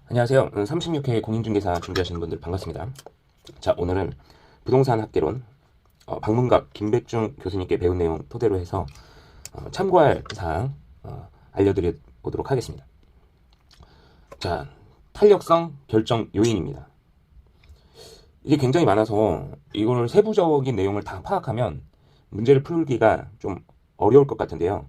안녕하세요. 36회 공인중개사 준비하시는 분들 반갑습니다. 자, 오늘은 부동산 학개론 박문각 김백중 교수님께 배운 내용 토대로 해서 참고할 사항 알려드려보도록 하겠습니다. 자, 탄력성 결정 요인입니다. 이게 굉장히 많아서 이걸 세부적인 내용을 다 파악하면 문제를 풀기가 좀 어려울 것 같은데요.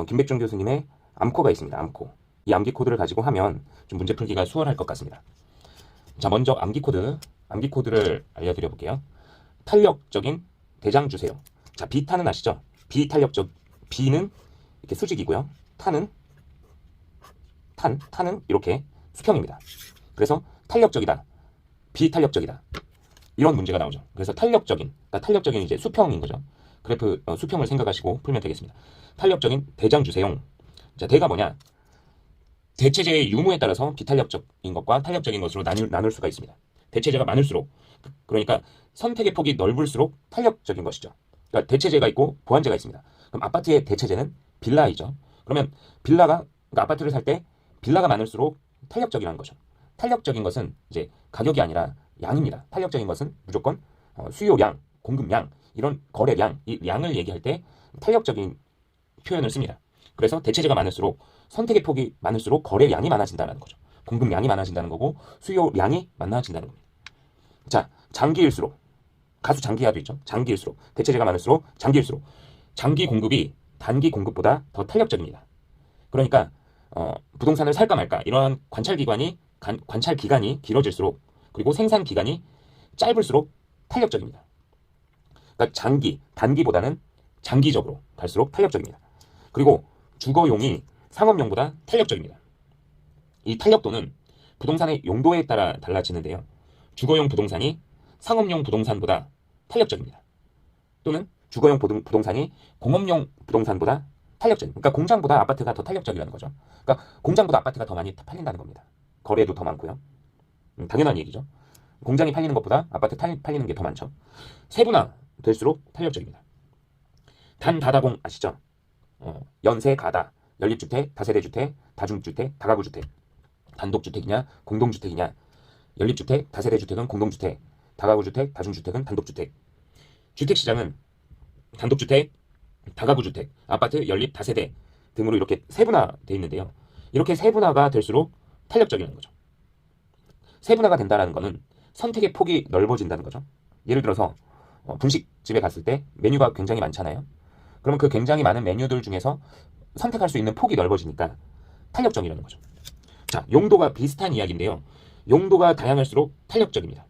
김백중 교수님의 암코가 있습니다. 암코. 이 암기 코드를 가지고 하면 좀 문제 풀기가 수월할 것 같습니다. 자, 먼저 암기 코드를 알려드려 볼게요. 탄력적인 대장 주세요. 자, 비탄은 아시죠? 비탄력적, 비는 이렇게 수직이고요. 탄은 이렇게 수평입니다. 그래서 탄력적이다, 비탄력적이다, 이런 문제가 나오죠. 그래서 탄력적인 이제 수평인 거죠. 그래프 수평을 생각하시고 풀면 되겠습니다. 탄력적인 대장 주세요. 자, 대가 뭐냐? 대체제의 유무에 따라서 비탄력적인 것과 탄력적인 것으로 나눌 수가 있습니다. 대체제가 많을수록, 그러니까 선택의 폭이 넓을수록 탄력적인 것이죠. 그러니까 대체제가 있고 보완제가 있습니다. 그럼 아파트의 대체제는 빌라이죠. 그러면 그러니까 아파트를 살 때 빌라가 많을수록 탄력적이라는 거죠. 탄력적인 것은 이제 가격이 아니라 양입니다. 탄력적인 것은 무조건 수요량, 공급량, 이런 거래량, 이 양을 얘기할 때 탄력적인 표현을 씁니다. 그래서 대체제가 많을수록, 선택의 폭이 많을수록 거래량이 많아진다는 거죠. 공급량이 많아진다는 거고 수요량이 많아진다는 겁니다. 자, 장기일수록, 가수 장기화도 있죠. 장기일수록, 대체제가 많을수록 장기일수록 장기 공급이 단기 공급보다 더 탄력적입니다. 그러니까 부동산을 살까 말까 이러한 관찰 기간이 길어질수록, 그리고 생산 기간이 짧을수록 탄력적입니다. 그러니까 단기보다는 장기적으로 갈수록 탄력적입니다. 그리고 주거용이 상업용보다 탄력적입니다. 이 탄력도는 부동산의 용도에 따라 달라지는데요. 주거용 부동산이 상업용 부동산보다 탄력적입니다. 또는 주거용 부동산이 공업용 부동산보다 탄력적입니다. 그러니까 공장보다 아파트가 더 탄력적이라는 거죠. 그러니까 공장보다 아파트가 더 많이 팔린다는 겁니다. 거래도 더 많고요. 당연한 얘기죠. 공장이 팔리는 것보다 아파트 팔리는 게 더 많죠. 세분화 될수록 탄력적입니다. 단다다공 아시죠? 연세 가다, 연립주택, 다세대주택, 다중주택, 다가구주택, 단독주택이냐 공동주택이냐, 연립주택, 다세대주택은 공동주택, 다가구주택, 다중주택은 단독주택. 주택시장은 단독주택, 다가구주택, 아파트, 연립, 다세대 등으로 이렇게 세분화되어 있는데요. 이렇게 세분화가 될수록 탄력적이라는 거죠. 세분화가 된다는 거는 선택의 폭이 넓어진다는 거죠. 예를 들어서 분식집에 갔을 때 메뉴가 굉장히 많잖아요. 그러면 그 굉장히 많은 메뉴들 중에서 선택할 수 있는 폭이 넓어지니까 탄력적이라는 거죠. 자, 용도가 비슷한 이야기인데요. 용도가 다양할수록 탄력적입니다.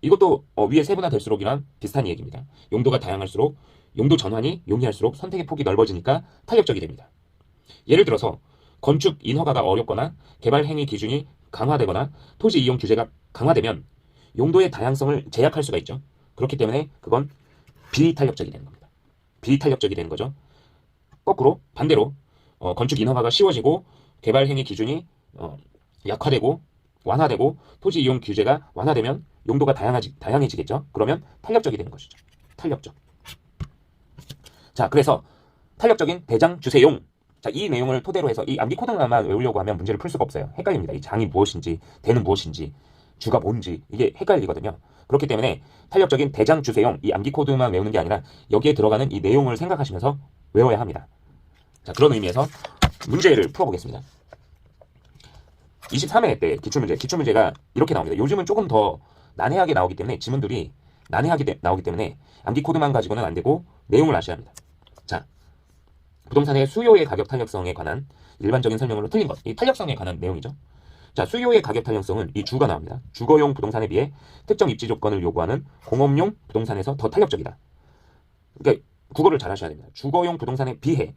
이것도 위에 세분화될수록이란 비슷한 얘기입니다. 용도가 다양할수록, 용도 전환이 용이할수록 선택의 폭이 넓어지니까 탄력적이 됩니다. 예를 들어서 건축 인허가가 어렵거나 개발 행위 기준이 강화되거나 토지 이용 규제가 강화되면 용도의 다양성을 제약할 수가 있죠. 그렇기 때문에 그건 비탄력적이 되는 겁니다. 비탄력적이 되는 거죠. 거꾸로 반대로 건축 인허가가 쉬워지고 개발 행위 기준이 약화되고 완화되고 토지 이용 규제가 완화되면 용도가 다양해지겠죠. 그러면 탄력적이 되는 것이죠. 탄력적. 자, 그래서 탄력적인 대장 주세용. 자, 이 내용을 토대로 해서 이 암기 코드만 외우려고 하면 문제를 풀 수가 없어요. 헷갈립니다. 이 장이 무엇인지, 대는 무엇인지, 주가 뭔지 이게 헷갈리거든요. 그렇기 때문에 탄력적인 대장 주세용, 이 암기 코드만 외우는 게 아니라 여기에 들어가는 이 내용을 생각하시면서 외워야 합니다. 자, 그런 의미에서 문제를 풀어보겠습니다. 23회 때 기출문제가 이렇게 나옵니다. 요즘은 조금 더 난해하게 나오기 때문에, 지문들이 난해하게 나오기 때문에 암기 코드만 가지고는 안 되고 내용을 아셔야 합니다. 자, 부동산의 수요의 가격 탄력성에 관한 일반적인 설명으로 틀린 것, 이 탄력성에 관한 내용이죠. 자, 수요의 가격 탄력성은 이 주가 나옵니다. 주거용 부동산에 비해 특정 입지 조건을 요구하는 공업용 부동산에서 더 탄력적이다. 그러니까 국어를 잘 하셔야 됩니다. 주거용 부동산에 비해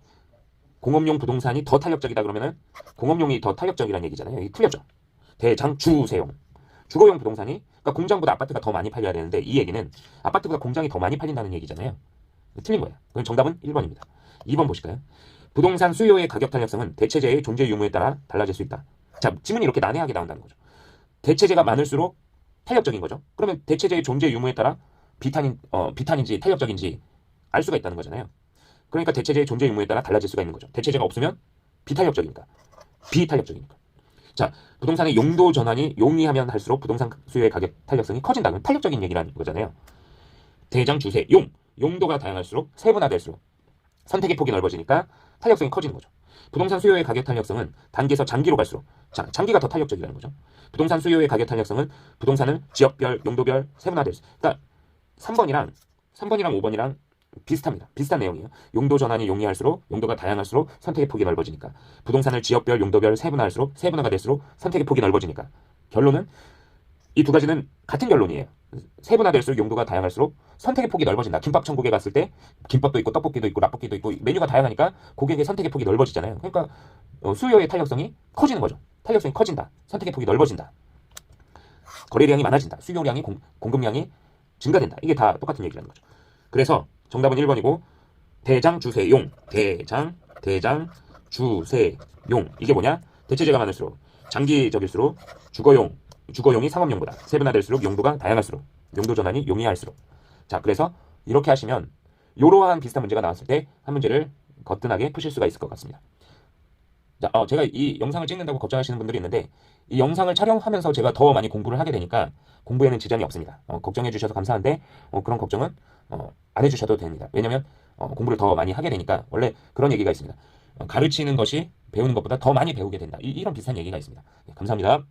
공업용 부동산이 더 탄력적이다 그러면은 공업용이 더 탄력적이라는 얘기잖아요. 이게 틀렸죠. 대장 주세용. 주거용 부동산이, 그러니까 공장보다 아파트가 더 많이 팔려야 되는데 이 얘기는 아파트보다 공장이 더 많이 팔린다는 얘기잖아요. 틀린 거예요. 그럼 정답은 1번입니다. 2번 보실까요? 부동산 수요의 가격 탄력성은 대체제의 존재 유무에 따라 달라질 수 있다. 자, 지문이 이렇게 난해하게 나온다는 거죠. 대체제가 많을수록 탄력적인 거죠. 그러면 대체제의 존재 유무에 따라 비탄인지 탄력적인지 알 수가 있다는 거잖아요. 그러니까 대체제의 존재 유무에 따라 달라질 수가 있는 거죠. 대체제가 없으면 비탄력적이니까. 자, 부동산의 용도 전환이 용이하면 할수록 부동산 수요의 가격 탄력성이 커진다. 그럼 탄력적인 얘기라는 거잖아요. 대장, 주세, 용. 용도가 다양할수록 세분화될수록 선택의 폭이 넓어지니까 탄력성이 커지는 거죠. 부동산 수요의 가격 탄력성은 단기에서 장기로 갈수록 장기가 더 탄력적이라는 거죠. 부동산 수요의 가격 탄력성은 부동산을 지역별, 용도별 세분화될 수. 그러니까 3번이랑 5번이랑 비슷합니다. 비슷한 내용이에요. 용도 전환이 용이할수록 용도가 다양할수록 선택의 폭이 넓어지니까 부동산을 지역별, 용도별 세분화할수록 세분화가 될수록 선택의 폭이 넓어지니까 결론은 이 두 가지는 같은 결론이에요. 세분화될수록 용도가 다양할수록 선택의 폭이 넓어진다. 김밥 천국에 갔을 때 김밥도 있고 떡볶이도 있고 라볶이도 있고 메뉴가 다양하니까 고객의 선택의 폭이 넓어지잖아요. 그러니까 수요의 탄력성이 커지는 거죠. 탄력성이 커진다. 선택의 폭이 넓어진다. 거래량이 많아진다. 수요량이 공급량이 증가된다. 이게 다 똑같은 얘기라는 거죠. 그래서 정답은 1번이고 대장, 주세, 용. 대장, 주세, 용. 이게 뭐냐? 대체재가 많을수록 장기적일수록 주거용이 상업용보다 세분화될수록 용도가 다양할수록 용도 전환이 용이할수록. 자, 그래서 이렇게 하시면 이러한 비슷한 문제가 나왔을 때 한 문제를 거뜬하게 푸실 수가 있을 것 같습니다. 자, 제가 이 영상을 찍는다고 걱정하시는 분들이 있는데 이 영상을 촬영하면서 제가 더 많이 공부를 하게 되니까 공부에는 지장이 없습니다. 걱정해 주셔서 감사한데 그런 걱정은 안 해주셔도 됩니다. 왜냐면 공부를 더 많이 하게 되니까 원래 그런 얘기가 있습니다. 가르치는 것이 배우는 것보다 더 많이 배우게 된다. 이런 비슷한 얘기가 있습니다. 네, 감사합니다.